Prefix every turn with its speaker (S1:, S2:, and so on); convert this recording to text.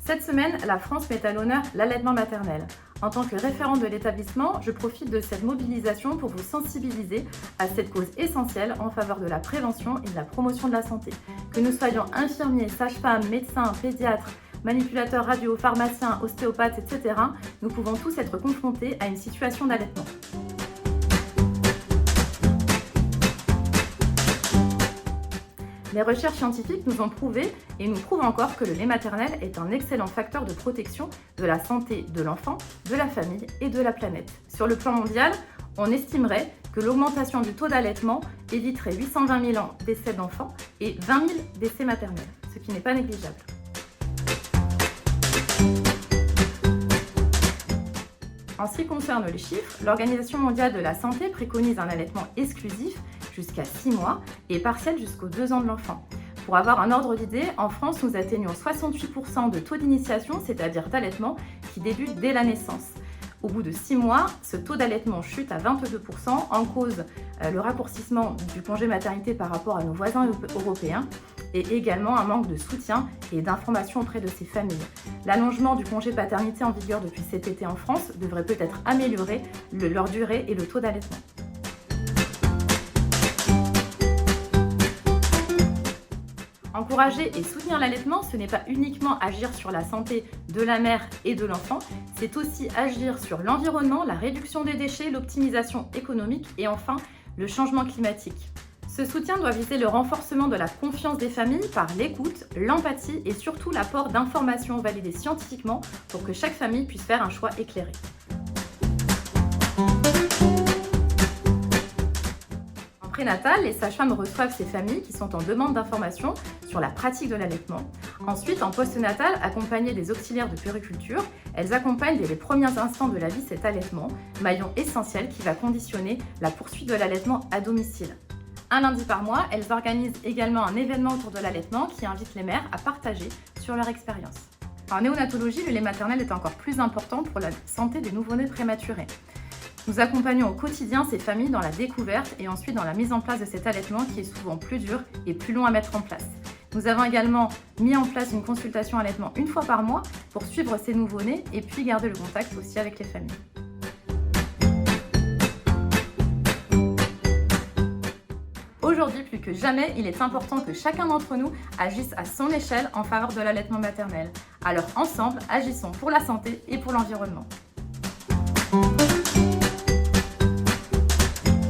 S1: Cette semaine, la France met à l'honneur l'allaitement maternel. En tant que référente de l'établissement, je profite de cette mobilisation pour vous sensibiliser à cette cause essentielle en faveur de la prévention et de la promotion de la santé. Que nous soyons infirmiers, sages-femmes, médecins, pédiatres, manipulateurs radio, pharmaciens, ostéopathes, etc., nous pouvons tous être confrontés à une situation d'allaitement. Les recherches scientifiques nous ont prouvé et nous prouvent encore que le lait maternel est un excellent facteur de protection de la santé de l'enfant, de la famille et de la planète. Sur le plan mondial, on estimerait que l'augmentation du taux d'allaitement éviterait 820 000 décès d'enfants et 20 000 décès maternels, ce qui n'est pas négligeable. En ce qui concerne les chiffres, l'Organisation mondiale de la santé préconise un allaitement exclusif jusqu'à 6 mois et partiel jusqu'aux 2 ans de l'enfant. Pour avoir un ordre d'idée, en France, nous atteignons 68% de taux d'initiation, c'est-à-dire d'allaitement, qui débute dès la naissance. Au bout de 6 mois, ce taux d'allaitement chute à 22%, en cause le raccourcissement du congé maternité par rapport à nos voisins européens et également un manque de soutien et d'information auprès de ces familles. L'allongement du congé paternité en vigueur depuis cet été en France devrait peut-être améliorer leur durée et le taux d'allaitement. Encourager et soutenir l'allaitement, ce n'est pas uniquement agir sur la santé de la mère et de l'enfant, c'est aussi agir sur l'environnement, la réduction des déchets, l'optimisation économique et enfin le changement climatique. Ce soutien doit viser le renforcement de la confiance des familles par l'écoute, l'empathie et surtout l'apport d'informations validées scientifiquement pour que chaque famille puisse faire un choix éclairé. En prénatal, les sages-femmes reçoivent ces familles qui sont en demande d'informations sur la pratique de l'allaitement. Ensuite, en postnatal, accompagnées des auxiliaires de puériculture, elles accompagnent dès les premiers instants de la vie cet allaitement, maillon essentiel qui va conditionner la poursuite de l'allaitement à domicile. Un lundi par mois, elles organisent également un événement autour de l'allaitement qui invite les mères à partager sur leur expérience. En néonatologie, le lait maternel est encore plus important pour la santé des nouveau-nés prématurés. Nous accompagnons au quotidien ces familles dans la découverte et ensuite dans la mise en place de cet allaitement qui est souvent plus dur et plus long à mettre en place. Nous avons également mis en place une consultation allaitement une fois par mois pour suivre ces nouveau-nés et puis garder le contact aussi avec les familles. Aujourd'hui, plus que jamais, il est important que chacun d'entre nous agisse à son échelle en faveur de l'allaitement maternel. Alors ensemble, agissons pour la santé et pour l'environnement.